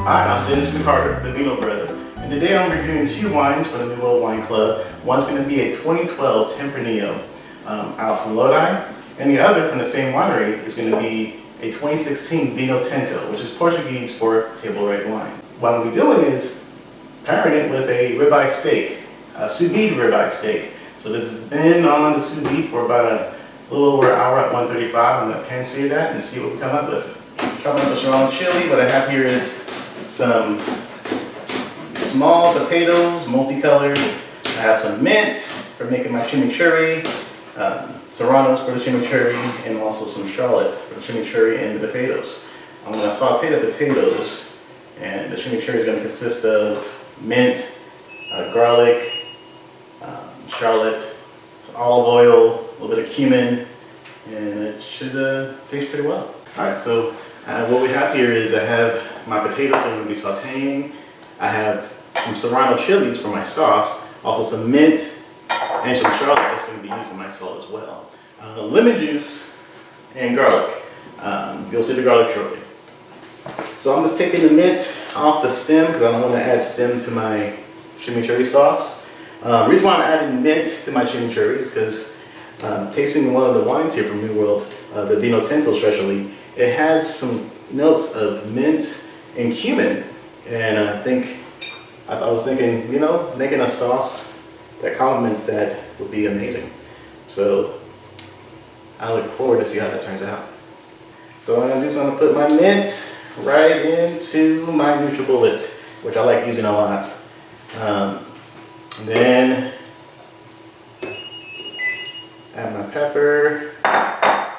Hi, I'm Dennis McCarter, the Vino Brother, and today I'm reviewing two wines for the New World Wine Club. One's going to be a 2012 Tempranillo out from Lodi, and the other from the same winery is going to be a 2016 Vino Tinto, which is Portuguese for table red wine. What I'm going to be doing is pairing it with a ribeye steak, a sous vide ribeye steak. So this has been on the sous vide for about a little over an hour at 135. I'm going to pan sear that and see what we come up with. Coming up with strong chili. What I have here is some small potatoes, multicolored. I have some mint for making my chimichurri, serranos for the chimichurri, and also some shallot for the chimichurri and the potatoes. I'm going to saute the potatoes, and the chimichurri is going to consist of mint, garlic, shallot, olive oil, a little bit of cumin, and it should taste pretty well. Alright, so what we have here is I have my potatoes I'm going to be sauteing. I have some serrano chilies for my sauce, also some mint and some shallot that's going to be used in my salt as well. Lemon juice and garlic. You'll see the garlic shortly. So I'm just taking the mint off the stem because I don't want to add stem to my chimichurri sauce. The reason why I'm adding mint to my chimichurri is because tasting one of the wines here from New World, the Vino Tinto especially, it has some notes of mint and cumin, and I was thinking, you know, making a sauce that complements that would be amazing. So I look forward to see how that turns out. So what I'm going to do is I'm going to put my mint right into my NutriBullet, which I like using a lot. Then add my pepper, add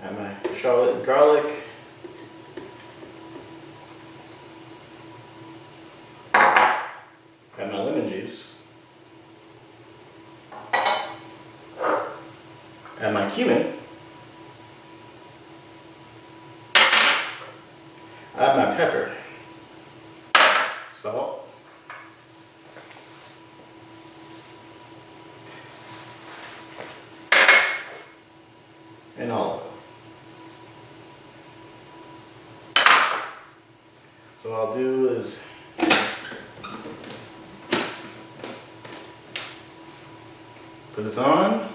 my shallot and garlic, add my lemon juice, add my cumin, add my pepper, salt, and olive oil. So what I'll do is put this on.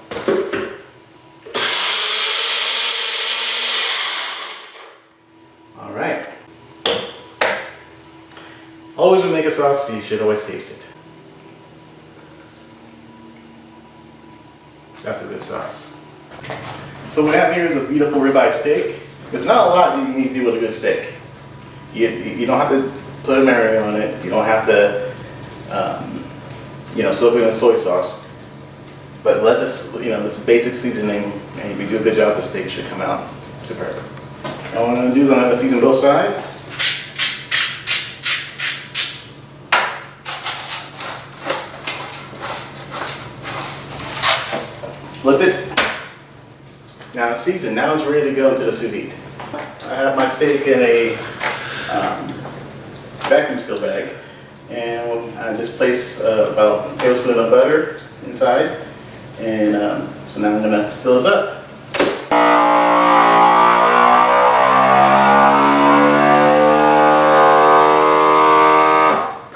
All right. Always when you make a sauce, you should always taste it. That's a good sauce. So what I have here is a beautiful ribeye steak. There's not a lot you need to do with a good steak. You don't have to put a marinade on it. You don't have to, soak it in soy sauce. But let this, this basic seasoning, and if you do a good job, the steak should come out superb. And what I'm going to do is I'm going to season both sides. Flip it. Now it's seasoned. Now it's ready to go into the sous vide. I have my steak in a vacuum seal bag, and I just place about a tablespoon of butter inside, and so now I'm going to seal this up.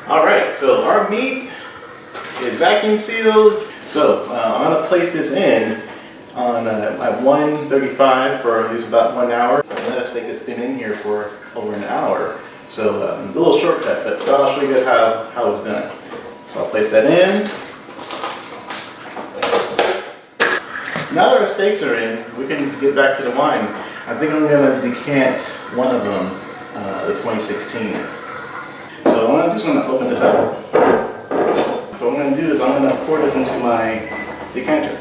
Alright, so our meat is vacuum sealed, so I'm going to place this in on at 135 for at least about 1 hour. Let us steak has been in here for over an hour. So a little shortcut, but I'll show you guys how it's done. So I'll place that in. Now that our steaks are in, we can get back to the wine. I think I'm going to decant one of them, the 2016. So I'm just going to open this up. So what I'm going to do is I'm going to pour this into my decanter.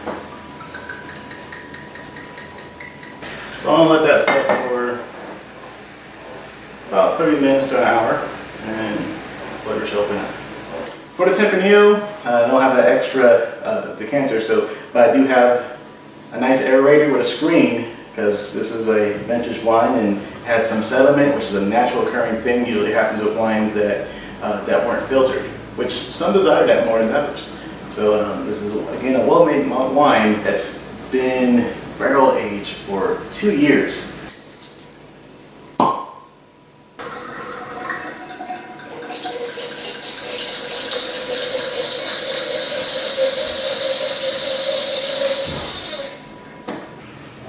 So I'm going to let that sit for about 30 minutes to an hour, and flavor should open up. For the Tempranillo, I don't have that extra decanter, but I do have a nice aerator with a screen, because this is a vintage wine and has some sediment, which is a natural occurring thing. Usually happens with wines that weren't filtered, which some desire that more than others. So this is, again, a well-made wine that's been barrel aged for 2 years.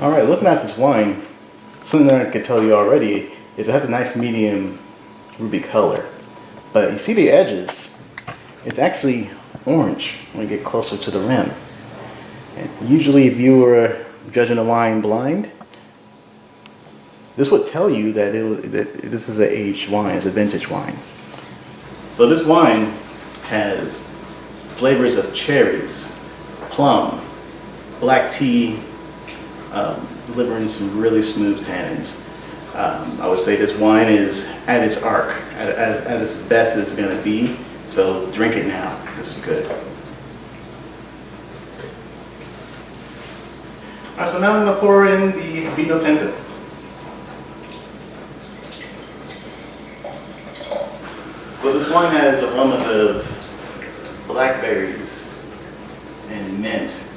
All right, looking at this wine, something that I can tell you already is it has a nice medium ruby color. But you see the edges, it's actually orange when you get closer to the rim. And usually if you were judging a wine blind, this would tell you that, that this is an aged wine, it's a vintage wine. So this wine has flavors of cherries, plum, black tea, delivering some really smooth tannins. I would say this wine is at its arc, at its best it's going to be. So drink it now. This is good. All right, so now I'm going to pour in the Vino Tinto. So this wine has aromas of blackberries and mint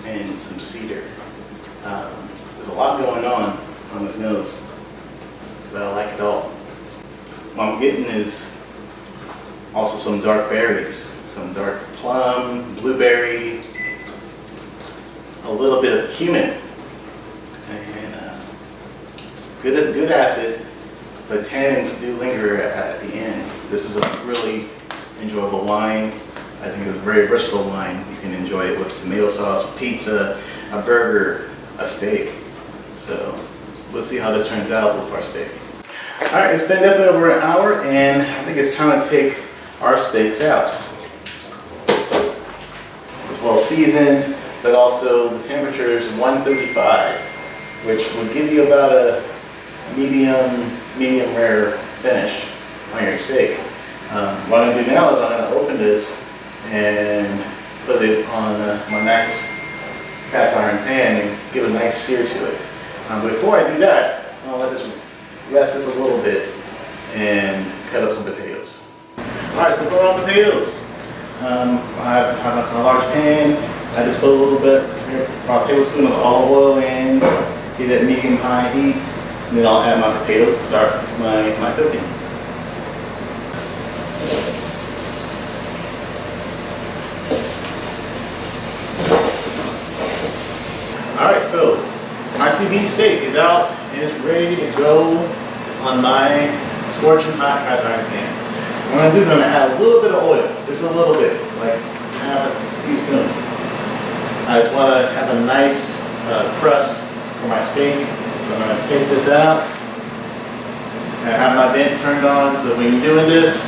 and some cedar. There's a lot going on this nose, but I like it all. What I'm getting is also some dark berries, some dark plum, blueberry, a little bit of cumin, and good acid, but tannins do linger at the end. This is a really enjoyable wine. I think it's a very versatile wine. You can enjoy it with tomato sauce, pizza, a burger, a steak. So let's see how this turns out with our steak. All right, it's been definitely over an hour, and I think it's time to take our steaks out. It's well seasoned, but also the temperature is 135, which would give you about a medium rare finish on your steak. What I'm going to do now is I'm going to open this and put it on my nice cast iron pan and give a nice sear to it. Before I do that, I'll let this rest this a little bit and cut up some potatoes. Alright, so for our potatoes, I have a large pan. I just put a little bit, about a tablespoon of olive oil in, get it medium-high heat, and then I'll add my potatoes to start my cooking. Alright, so my CB steak is out and it's ready to go on my scorching hot cast iron pan. What I'm going to do is I'm going to add a little bit of oil, just a little bit, like half a teaspoon. I just want to have a nice crust for my steak, so I'm going to take this out and have my vent turned on. So when you're doing this,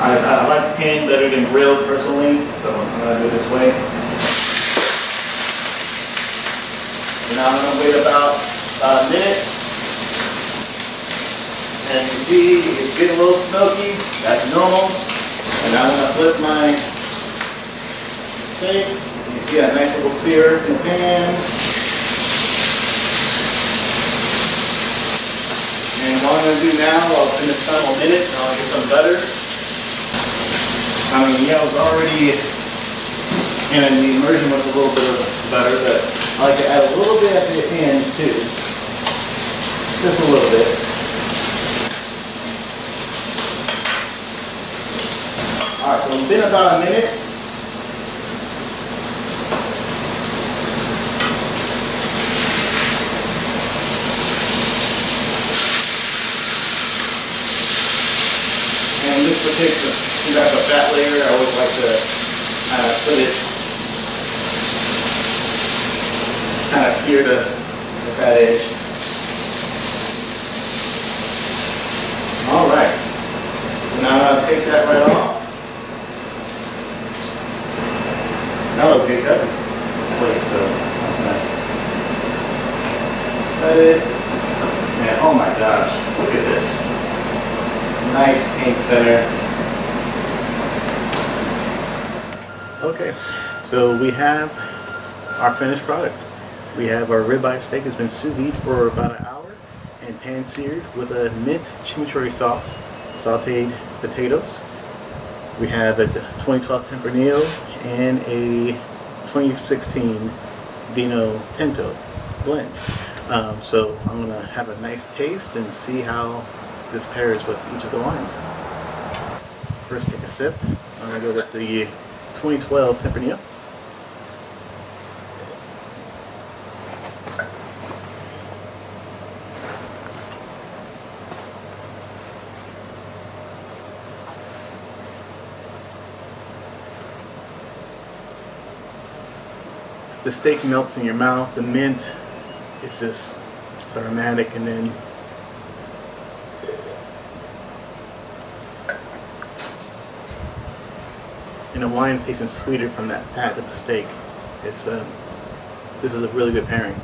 I like pan better than grilled personally, so I'm going to do it this way. And now I'm going to wait about a minute. And you see it's getting a little smoky. That's normal. And now I'm going to flip my steak. You see that nice little sear in the pan. And what I'm going to do now, I'll spend this final minute and I'll get some butter. I mean, yeah, I was already in the immersion with a little bit of butter, but I like to add a little bit at the end too. Just a little bit. Alright, so it's been about a minute. And this particular, since I have a fat layer, I always like to put it, kind of sear the fat edge. Alright, so now I'll take that right off. Now let's get cutting. Wait, so I'm gonna cut it. And oh my gosh, look at this. Nice pink center. Okay, so we have our finished product. We have our ribeye steak. It's been sous vide for about an hour and pan seared with a mint chimichurri sauce, sauteed potatoes. We have a 2012 Tempranillo and a 2016 Vino Tinto blend. So I'm going to have a nice taste and see how this pairs with each of the wines. First, take a sip. I'm going to go with the 2012 Tempranillo. The steak melts in your mouth. The mint, it's just so aromatic, and then the wine's tasting sweeter from that fat of the steak. It's this is a really good pairing.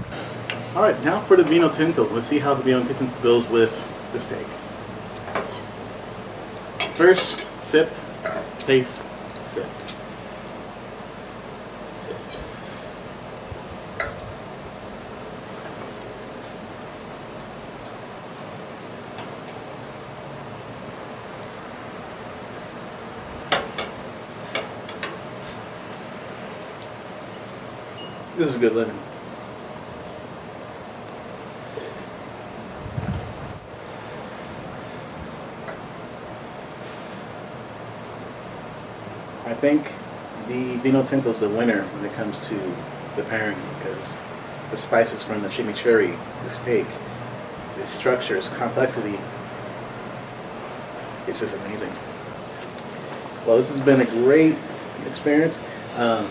All right, now for the Vino Tinto. Let's see how the Vino Tinto goes with the steak. First sip, taste, sip. This is good living. I think the Vino Tinto is the winner when it comes to the pairing, because the spices from the chimichurri, the steak, its structure, its complexity, it's just amazing. Well, this has been a great experience. I'm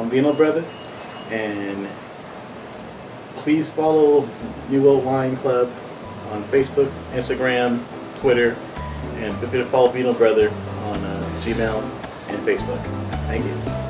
Vino Brother, and please follow New World Wine Club on Facebook, Instagram, Twitter, and feel free to follow Vino Brother on Gmail and Facebook. Thank you.